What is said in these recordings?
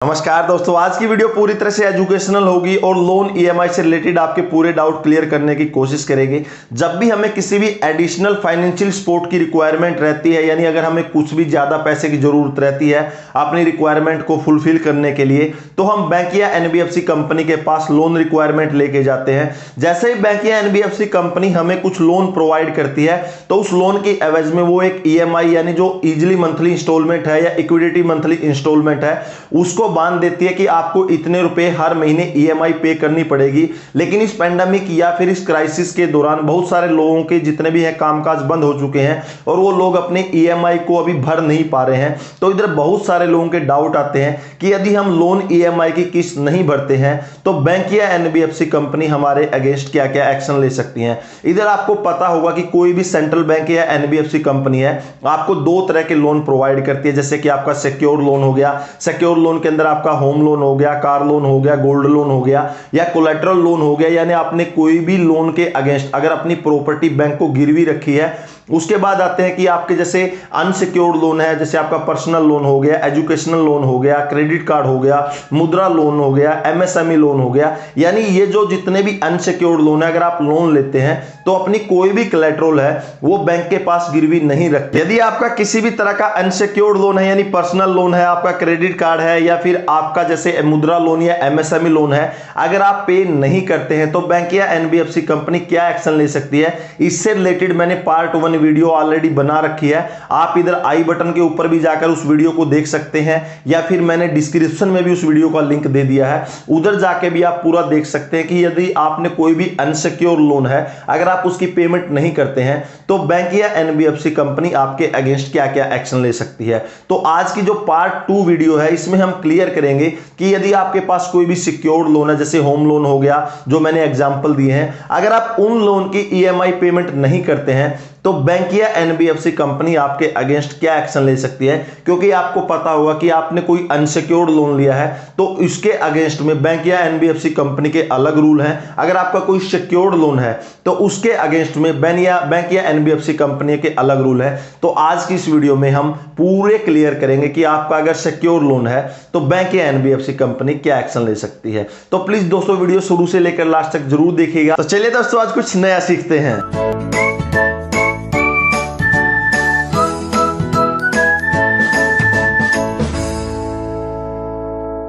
नमस्कार दोस्तों, आज की वीडियो पूरी तरह से एजुकेशनल होगी और लोन ईएमआई से रिलेटेड आपके पूरे डाउट क्लियर करने की कोशिश करेंगे। जब भी हमें किसी भी एडिशनल फाइनेंशियल सपोर्ट की रिक्वायरमेंट रहती है, यानी अगर हमें कुछ भी ज्यादा पैसे की जरूरत रहती है अपनी रिक्वायरमेंट को फुलफिल करने के लिए, तो हम बैंक या एनबीएफसी कंपनी के पास लोन रिक्वायरमेंट लेके जाते हैं। जैसे ही बैंक या एनबीएफसी कंपनी हमें कुछ लोन प्रोवाइड करती है तो उस लोन की एवज में वो एक ईएमआई यानी जो इजिली मंथली इंस्टॉलमेंट है या इक्विडिटी मंथली इंस्टॉलमेंट है उसको बांध देती है कि आपको इतने रुपए हर महीने ईएमआई पे करनी पड़ेगी। लेकिन इस पेंडेमिक या फिर इस क्राइसिस के दौरान बहुत सारे लोगों के जितने भी हैं कामकाज बंद हो चुके हैं और वो लोग अपने ईएमआई को अभी भर नहीं पा रहे हैं। तो इधर बहुत सारे लोगों के डाउट आते हैं कि यदि हम लोन ईएमआई की किस्त नहीं भरते हैं तो बैंक या एनबीएफसी कंपनी हमारे अगेंस्ट क्या क्या एक्शन ले सकती है। इधर आपको पता होगा कि कोई भी सेंट्रल बैंक या एनबीएफसी कंपनी है आपको दो तरह के लोन प्रोवाइड करती है, जैसे कि आपका सिक्योर लोन हो गया। सिक्योर लोन के अंदर आपका होम लोन हो गया, कार लोन हो गया, गोल्ड लोन हो गया या कोलेटरल लोन हो गया, यानी आपने कोई भी लोन के अगेंस्ट अगर अपनी प्रॉपर्टी बैंक को गिरवी रखी है। उसके बाद आते हैं कि आपके जैसे अनसिक्योर्ड लोन है, जैसे आपका पर्सनल लोन हो गया, एजुकेशनल लोन हो गया, क्रेडिट कार्ड हो गया, मुद्रा लोन हो गया, एमएसएमई लोन हो गया। यानी ये जो जितने भी अनसिक्योर्ड लोन है, अगर आप लोन लेते हैं तो अपनी कोई भी कोलेटरल है वो बैंक के पास गिरवी नहीं रखते। यदि आपका किसी भी तरह का अनसिक्योर्ड लोन है, यानी पर्सनल लोन है, आपका क्रेडिट कार्ड है या फिर आपका जैसे मुद्रा लोन या एमएसएमई लोन है, अगर आप पे नहीं करते हैं तो बैंक या एनबीएफसी कंपनी क्या एक्शन ले सकती है, इससे रिलेटेड मैंने पार्ट 1 वीडियो ऑलरेडी बना रखी है। आप इधर आई बटन के ऊपर भी जाकर उस वीडियो को देख सकते हैं या फिर मैंने डिस्क्रिप्शन में भी उस वीडियो का लिंक दे दिया है, उधर जाके भी आप पूरा देख सकते हैं कि यदि आपने कोई भी अनसिक्योर लोन है, अगर आप उसकी पेमेंट नहीं करते हैं तो बैंक या एनबीएफसी कंपनी आपके अगेंस्ट क्या क्या एक्शन ले सकती है। तो आज की जो पार्ट 2 वीडियो है इसमें हम क्लियर करेंगे कि यदि आपके पास कोई भी सिक्योर्ड लोन है, जैसे होम लोन हो गया जो मैंने एग्जांपल दिए हैं, अगर आप उन लोन की ईएमआई पेमेंट नहीं करते हैं तो बैंक या एनबीएफसी कंपनी आपके अगेंस्ट क्या एक्शन ले सकती है। क्योंकि आपको पता होगा कि आपने कोई अनसिक्योर्ड लोन लिया है तो इसके अगेंस्ट में बैंक या एनबीएफसी कंपनी के अलग रूल हैं। अगर आपका कोई सिक्योर्ड लोन है तो उसके अगेंस्ट में बैंक या एनबीएफसी कंपनी के अलग रूल है। तो आज की इस वीडियो में हम पूरे क्लियर करेंगे कि आपका अगर सिक्योर लोन है तो बैंक या एनबीएफसी कंपनी क्या एक्शन ले सकती है। तो प्लीज दोस्तों वीडियो शुरू से लेकर लास्ट तक जरूर देखिएगा। तो चलिए दोस्तों आज कुछ नया सीखते हैं।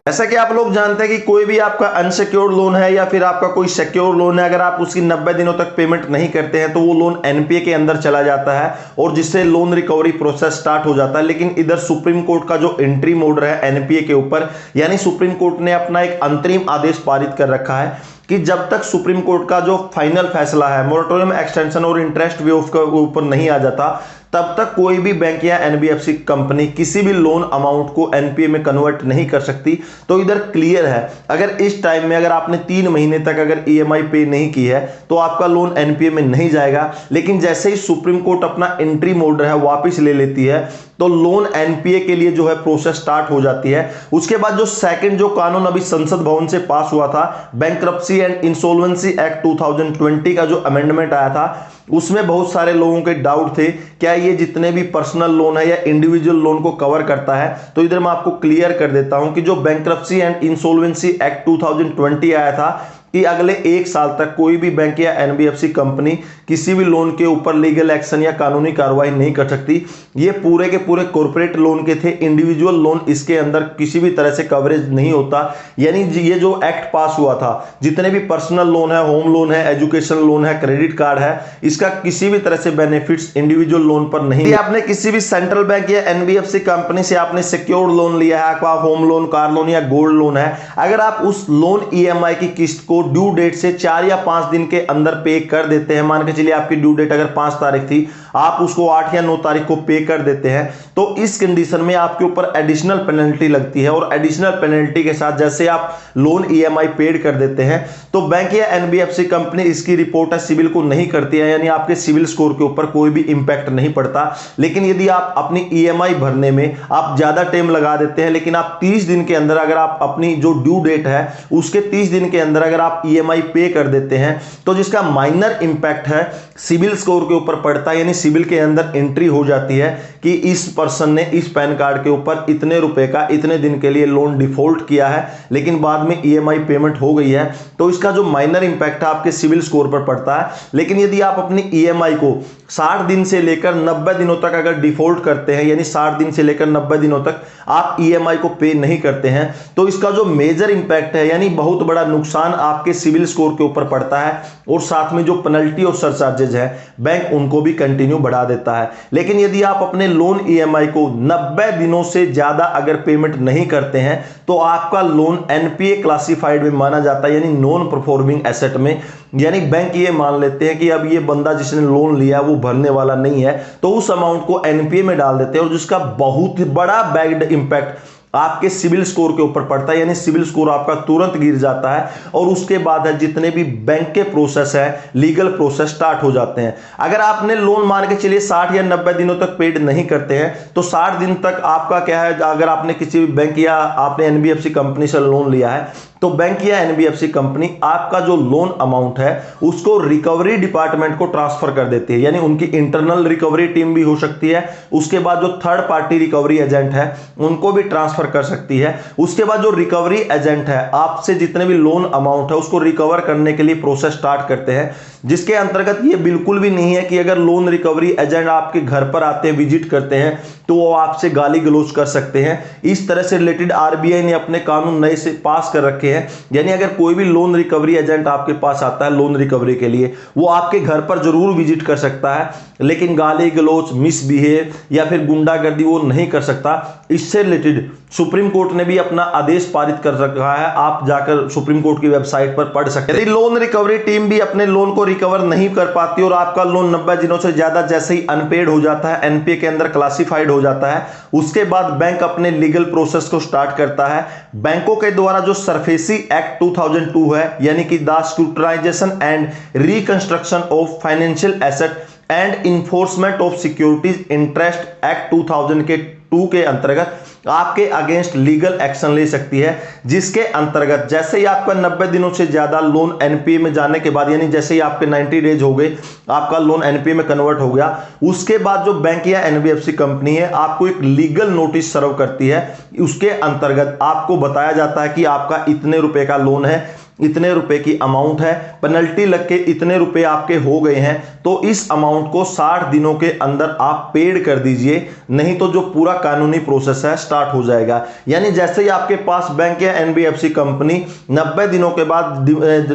जैसा कि आप लोग जानते हैं कि कोई भी आपका अनसिक्योर्ड लोन है या फिर आपका कोई सिक्योर लोन है, अगर आप उसकी 90 दिनों तक पेमेंट नहीं करते हैं तो वो लोन एनपीए के अंदर चला जाता है और जिससे लोन रिकवरी प्रोसेस स्टार्ट हो जाता है। लेकिन इधर सुप्रीम कोर्ट का जो एंट्री ऑर्डर है एनपीए के ऊपर, यानी सुप्रीम कोर्ट ने अपना एक अंतरिम आदेश पारित कर रखा है कि जब तक सुप्रीम कोर्ट का जो फाइनल फैसला है मोरेटोरियम एक्सटेंशन और इंटरेस्ट वेव के ऊपर नहीं आ जाता, तब तक कोई भी बैंक या एनबीएफसी कंपनी किसी भी लोन अमाउंट को एनपीए में कन्वर्ट नहीं कर सकती। तो इधर क्लियर है, अगर इस टाइम में अगर आपने 3 महीने तक अगर ईएमआई पे नहीं की है तो आपका लोन एनपीए में नहीं जाएगा। लेकिन जैसे ही सुप्रीम कोर्ट अपना एंट्री ऑर्डर है वापस ले लेती है तो लोन एनपीए के लिए जो है प्रोसेस स्टार्ट हो जाती है। उसके बाद जो सेकंड जो कानून अभी संसद भवन से पास हुआ था, बैंक्रप्सी एंड इंसॉल्वेंसी एक्ट 2020 का जो अमेंडमेंट आया था, उसमें बहुत सारे लोगों के डाउट थे क्या ये जितने भी पर्सनल लोन है या इंडिविजुअल लोन को कवर करता है। तो इधर मैं आपको क्लियर कर देता हूं कि जो बैंक्रप्सी एंड इंसॉल्वेंसी एक्ट 2020 आया था कि अगले 1 साल तक कोई भी बैंक या एनबीएफसी कंपनी किसी भी लोन के ऊपर लीगल एक्शन या कानूनी कार्रवाई नहीं कर सकती। ये पूरे के पूरे कॉर्पोरेट लोन के थे, इंडिविजुअल लोन इसके अंदर किसी भी तरह से कवरेज नहीं होता। यानी ये जो एक्ट पास हुआ था, जितने भी पर्सनल लोन है, होम लोन है, एजुकेशन लोन है, क्रेडिट कार्ड है, इसका किसी भी तरह से बेनिफिट्स इंडिविजुअल लोन पर नहीं। आपने किसी भी सेंट्रल बैंक या एनबीएफसी कंपनी से आपने सिक्योर्ड लोन लिया है, आपका होम लोन, कार लोन या गोल्ड लोन है, अगर आप उस लोन ईएमआई की किस्त को ड्यू डेट से 4 या 5 दिन के अंदर पे कर देते हैं, मान के चलिए आपकी ड्यू डेट अगर 5 तारीख थी, आप उसको 8 या 9 तारीख को पे कर देते हैं, तो इस कंडीशन में आपके ऊपर एडिशनल पेनल्टी लगती है। और एडिशनल पेनल्टी के साथ जैसे आप लोन ईएमआई पेड कर देते हैं तो बैंक या एनबीएफसी कंपनी इसकी रिपोर्ट है सिविल को नहीं करती है, यानी आपके सिविल स्कोर के ऊपर कोई भी इंपैक्ट नहीं पड़ता। लेकिन यदि आप अपनी ईएमआई भरने में आप ज्यादा टाइम लगा देते हैं, लेकिन आप 30 दिन के अंदर अगर आप अपनी जो ड्यू डेट है उसके 30 दिन के अंदर अगर आप ईएमआई पे कर देते हैं तो जिसका माइनर इंपैक्ट है सिविल स्कोर के ऊपर पड़ता है, यानी सिविल के अंदर एंट्री हो जाती है कि इस पर्सन ने इस पैन कार्ड के ऊपर इतने रुपए का इतने दिन के लिए लोन डिफॉल्ट किया है, लेकिन बाद में ईएमआई पेमेंट हो गई है, तो इसका जो माइनर इंपैक्ट है आपके सिविल स्कोर पर पड़ता है। लेकिन यदि आप अपनी ईएमआई को 60 दिन से लेकर 90 दिनों तक अगर डिफॉल्ट करते हैं, यानी 60 दिन से लेकर 90 दिनों तक आप ईएमआई को पे नहीं करते हैं, तो इसका जो मेजर इंपैक्ट है यानी बहुत बड़ा नुकसान आपके सिविल स्कोर के ऊपर पड़ता है, और साथ में जो पेनल्टी और सरचार्जेज है बैंक उनको भी कंटिन्यू बढ़ा देता है। लेकिन यदि आप अपने लोन ईएमआई को 90 दिनों से ज्यादा अगर पेमेंट नहीं करते हैं तो आपका लोन एनपीए क्लासिफाइड में माना जाता है, यानी नॉन परफॉर्मिंग एसेट में। यानी बैंक ये मान लेते हैं कि अब ये बंदा जिसने लोन लिया वो भरने वाला नहीं है, तो उस अमाउंट को एनपीए में डाल देते हैं, और जिसका बहुत बड़ा बैड इंपैक्ट आपके सिविल स्कोर के ऊपर पड़ता है, यानी सिविल स्कोर आपका तुरंत गिर जाता है, और उसके बाद है जितने भी बैंक के प्रोसेस है, लीगल प्रोसेस स्टार्ट हो जाते हैं। अगर आपने लोन मान के चलिए 60 या 90 दिनों तक पेड नहीं करते हैं, तो 60 दिन तक आपका क्या है, अगर आपने किसी भी बैंक या आपने एनबीएफसी कंपनी से लोन लिया है, तो बैंक या एनबीएफसी कंपनी आपका जो लोन अमाउंट है उसको रिकवरी डिपार्टमेंट को ट्रांसफर कर देती है, यानी उनकी इंटरनल रिकवरी टीम भी हो सकती है, उसके बाद जो थर्ड पार्टी रिकवरी एजेंट है उनको भी ट्रांसफर कर सकती है। उसके बाद जो रिकवरी एजेंट है आपसे जितने भी लोन अमाउंट है उसको रिकवर करने के लिए प्रोसेस स्टार्ट करते हैं, जिसके अंतर्गत ये बिल्कुल भी नहीं है कि अगर लोन रिकवरी एजेंट आपके घर पर आते हैं, विजिट करते हैं, तो वो आपसे गाली गलौज कर सकते हैं। इस तरह से रिलेटेड आरबीआई ने अपने कानून नए से पास कर रखे हैं, यानी अगर कोई भी लोन रिकवरी एजेंट आपके पास आता है लोन रिकवरी के लिए, वो आपके घर पर जरूर विजिट कर सकता है, लेकिन गाली गलौज, मिसबिहेव या फिर गुंडागर्दी वो नहीं कर सकता। इससे रिलेटेड सुप्रीम कोर्ट ने भी अपना आदेश पारित कर रखा है, आप जाकर सुप्रीम कोर्ट की वेबसाइट पर पढ़ सकते हैं। यदि लोन रिकवरी टीम भी अपने लोन को रिकवर नहीं कर पाती और आपका लोन 90 दिनों से ज्यादा जैसे ही अनपेड हो जाता है, एनपीए के अंदर क्लासिफाइड हो जाता है, उसके बाद बैंक अपने लीगल प्रोसेस को स्टार्ट करता है। बैंकों के द्वारा जो सरफेसी एक्ट 2002 है, यानी कि the scrutinization and reconstruction of financial asset and enforcement of securities interest act 2000 के 2 के अंतर्गत आपके अगेंस्ट लीगल एक्शन ले सकती है, जिसके अंतर्गत जैसे ही आपका 90 दिनों से ज्यादा लोन एनपीए में जाने के बाद, यानी जैसे ही आपके 90 डेज हो गए, आपका लोन एनपीए में कन्वर्ट हो गया, उसके बाद जो बैंक या एनबीएफसी कंपनी है आपको एक लीगल नोटिस सर्व करती है। उसके अंतर्गत आपको बताया जाता है कि आपका इतने रुपए का लोन है, इतने रुपए की अमाउंट है, पेनल्टी लग के इतने रुपए आपके हो गए हैं, तो इस अमाउंट को 60 दिनों के अंदर आप पेड कर दीजिए, नहीं तो जो पूरा कानूनी प्रोसेस है स्टार्ट हो जाएगा। यानी जैसे ही आपके पास बैंक या एनबीएफसी कंपनी 90 दिनों के बाद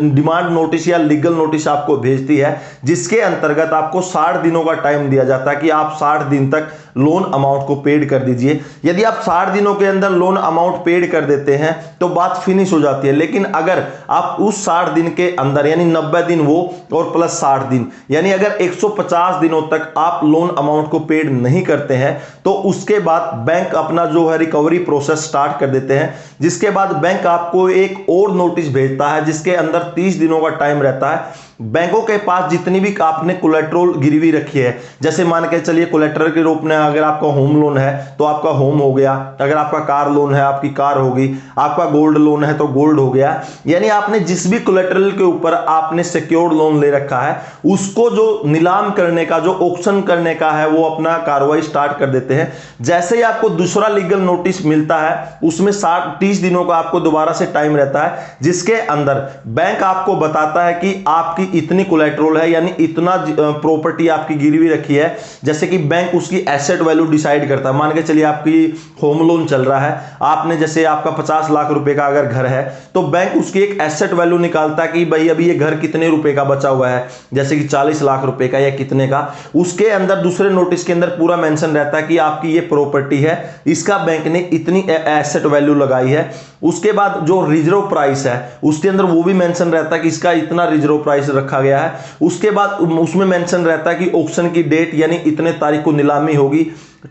डिमांड नोटिस या लीगल नोटिस आपको भेजती है, जिसके अंतर्गत आपको 60 दिनों का टाइम दिया जाता है कि आप 60 दिन तक लोन अमाउंट को पेड कर दीजिए। यदि आप 60 दिनों के अंदर लोन अमाउंट पेड कर देते हैं तो बात फिनिश हो जाती है। लेकिन अगर आप उस 60 दिन के अंदर, यानी 90 दिन वो और प्लस 60 दिन, यानी अगर 150 दिनों तक आप लोन अमाउंट को पेड नहीं करते हैं, तो उसके बाद बैंक अपना जो है रिकवरी प्रोसेस स्टार्ट कर देते हैं, जिसके बाद बैंक आपको एक और नोटिस भेजता है, जिसके अंदर 30 दिनों का टाइम रहता है। बैंकों के पास जितनी भी आपने कोलेट्रल गिरवी रखी है, जैसे मान के चलिए कोलेट्रल के रूप में अगर आपका होम लोन है तो आपका होम हो गया, अगर आपका कार लोन है आपकी कार होगी, आपका गोल्ड लोन है तो गोल्ड हो गया, यानी आपने जिस भी कोलेट्रल के ऊपर आपने सिक्योर्ड लोन ले रखा है उसको जो नीलाम करने का, जो ऑक्शन करने का है, वो अपना कार्रवाई स्टार्ट कर देते हैं। जैसे ही आपको दूसरा लीगल नोटिस मिलता है उसमें 30 दिनों का आपको दोबारा से टाइम रहता है, जिसके अंदर बैंक आपको बताता है कि आपकी इतनी कोलेट्रल है, यानी इतना प्रॉपर्टी आपकी गिरवी रखी है। जैसे कि बैंक उसकी एसेट वैल्यू डिसाइड करता है। मान के चलिए आपकी होम लोन चल रहा है, आपने जैसे आपका 50 लाख रुपए का अगर घर है, तो बैंक उसकी एक एसेट वैल्यू निकालता है कि भाई अभी ये घर कितने रुपए का बचा हुआ है, जैसे कि 40 लाख रुपए का या कितने का। उसके अंदर दूसरे नोटिस के अंदर पूरा मेंशन रहता है कि आपकी ये प्रॉपर्टी है, इसका बैंक ने इतनी एसेट वैल्यू लगाई है। उसके बाद जो रिजर्व प्राइस है उसके अंदर वो भी मेंशन रहता है कि इसका इतना रिजर्व प्राइस रखा गया है। उसके बाद उसमें मेंशन रहता है कि ऑक्शन की डेट, यानी इतने तारीख को नीलामी होगी,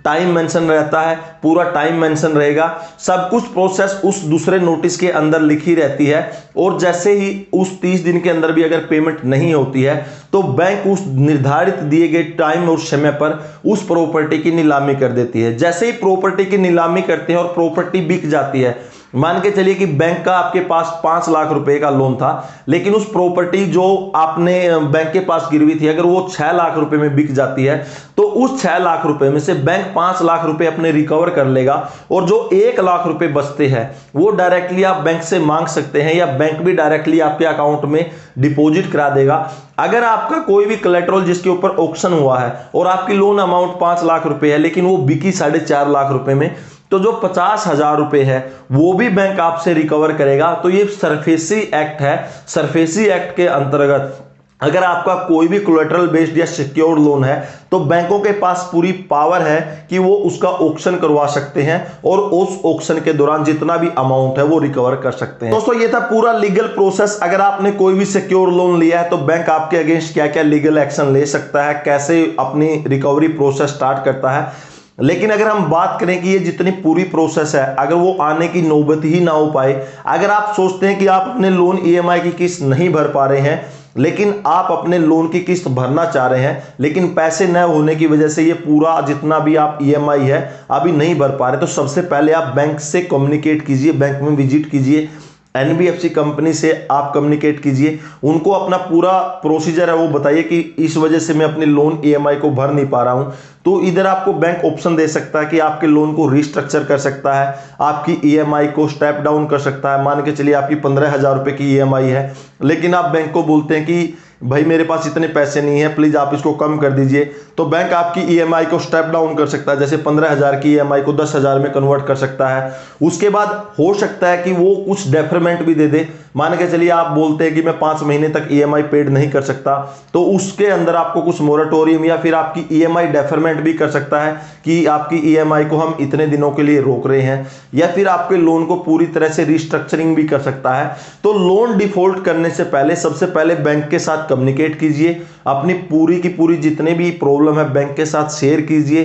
टाइम मेंशन रहता है, पूरा टाइम मेंशन रहेगा। सब कुछ प्रोसेस उस दूसरे नोटिस के अंदर लिखी रहती है, और जैसे ही उस 30 दिन के अंदर भी अगर पेमेंट नहीं होती है तो बैंक उस निर्धारित दिए गए टाइम और समय पर उस प्रॉपर्टी की नीलामी कर देती है। जैसे ही प्रॉपर्टी की नीलामी करते हैं और प्रॉपर्टी बिक जाती है, मान के चलिए कि बैंक का आपके पास 5 लाख रुपए का लोन था, लेकिन उस प्रॉपर्टी जो आपने बैंक के पास गिरवी थी अगर वो 6 लाख रुपए में बिक जाती है तो उस 6 लाख रुपए में से बैंक 5 लाख रुपए अपने रिकवर कर लेगा और जो 1 लाख रुपए बचते हैं वो डायरेक्टली आप बैंक से मांग सकते हैं या बैंक भी डायरेक्टली आपके अकाउंट में डिपॉजिट करा देगा। अगर आपका कोई भी कोलैटरल जिसके ऊपर ऑक्शन हुआ है और आपकी लोन अमाउंट 5 लाख रुपए है लेकिन वो बिकी 4.5 लाख रुपए में, तो जो 50,000 रुपए है वो भी बैंक आपसे रिकवर करेगा। तो ये सरफेसी एक्ट है। सरफेसी एक्ट के अंतर्गत अगर आपका कोई भी कोलैटरल बेस्ड या सिक्योर्ड लोन है तो बैंकों के पास पूरी पावर है कि वो उसका ऑक्शन करवा सकते हैं और उस ऑक्शन के दौरान जितना भी अमाउंट है वो रिकवर कर सकते हैं। दोस्तों ये था पूरा लीगल प्रोसेस। अगर आपने कोई भी सिक्योर लोन लिया है तो बैंक आपके अगेंस्ट क्या क्या लीगल एक्शन ले सकता है, कैसे अपनी रिकवरी प्रोसेस स्टार्ट करता है। लेकिन अगर हम बात करें कि ये जितनी पूरी प्रोसेस है अगर वो आने की नौबत ही ना हो पाए, अगर आप सोचते हैं कि आप अपने लोन ईएमआई की किस्त नहीं भर पा रहे हैं लेकिन आप अपने लोन की किस्त भरना चाह रहे हैं लेकिन पैसे न होने की वजह से ये पूरा जितना भी आप ईएमआई है अभी नहीं भर पा रहे, तो सबसे पहले आप बैंक से कम्युनिकेट कीजिए, बैंक में विजिट कीजिए, एनबीएफसी कंपनी से आप कम्युनिकेट कीजिए, उनको अपना पूरा प्रोसीजर है वो बताइए कि इस वजह से मैं अपने लोन ईएमआई को भर नहीं पा रहा हूं। तो इधर आपको बैंक ऑप्शन दे सकता है कि आपके लोन को रिस्ट्रक्चर कर सकता है, आपकी ईएमआई को स्टेप डाउन कर सकता है। मान के चलिए आपकी 15,000 रुपए की ईएमआई है लेकिन आप बैंक को बोलते हैं कि भाई मेरे पास इतने पैसे नहीं है, प्लीज आप इसको कम कर दीजिए, तो बैंक आपकी ईएमआई को स्टेप डाउन कर सकता है। जैसे 15,000 की ईएमआई को 10,000 में कन्वर्ट कर सकता है। उसके बाद हो सकता है कि वो कुछ डेफरमेंट भी दे दे। मान के चलिए आप बोलते हैं कि मैं 5 महीने तक ईएमआई पेड नहीं कर सकता, तो उसके अंदर आपको कुछ मोरेटोरियम या फिर आपकी ईएमआई डेफरमेंट भी कर सकता है कि आपकी ईएमआई को हम इतने दिनों के लिए रोक रहे हैं, या फिर आपके लोन को पूरी तरह से रिस्ट्रक्चरिंग भी कर सकता है। तो लोन डिफॉल्ट करने से पहले सबसे पहले बैंक के साथ कम्युनिकेट कीजिए, अपनी पूरी की पूरी जितने भी प्रॉब्लम है बैंक के साथ शेयर कीजिए,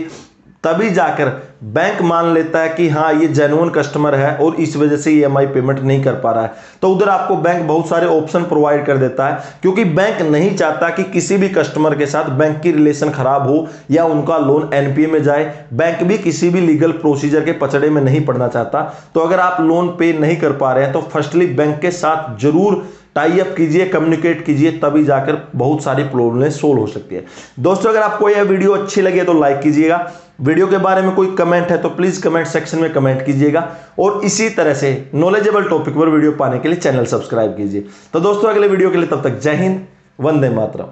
तभी जाकर बैंक मान लेता है कि हाँ ये जेन्युइन कस्टमर है और इस वजह से ईएमआई पेमेंट नहीं कर पा रहा है। तो उधर आपको बैंक बहुत सारे ऑप्शन प्रोवाइड कर देता है, क्योंकि बैंक नहीं चाहता कि किसी भी कस्टमर के साथ बैंक की रिलेशन खराब हो या उनका लोन एनपीए में जाए। बैंक भी किसी भी लीगल प्रोसीजर के पचड़े में नहीं पड़ना चाहता। तो अगर आप लोन पे नहीं कर पा रहे हैं तो फर्स्टली बैंक के साथ जरूर टाई अप कीजिए, कम्युनिकेट कीजिए, तभी जाकर बहुत सारी प्रॉब्लम सोल्व हो सकती है। दोस्तों अगर आपको यह वीडियो अच्छी लगे तो लाइक कीजिएगा, वीडियो के बारे में कोई कमेंट है तो प्लीज कमेंट सेक्शन में कमेंट कीजिएगा, और इसी तरह से नॉलेजेबल टॉपिक पर वीडियो पाने के लिए चैनल सब्सक्राइब कीजिए। तो दोस्तों अगले वीडियो के लिए तब तक जय हिंद, वंदे मातरम।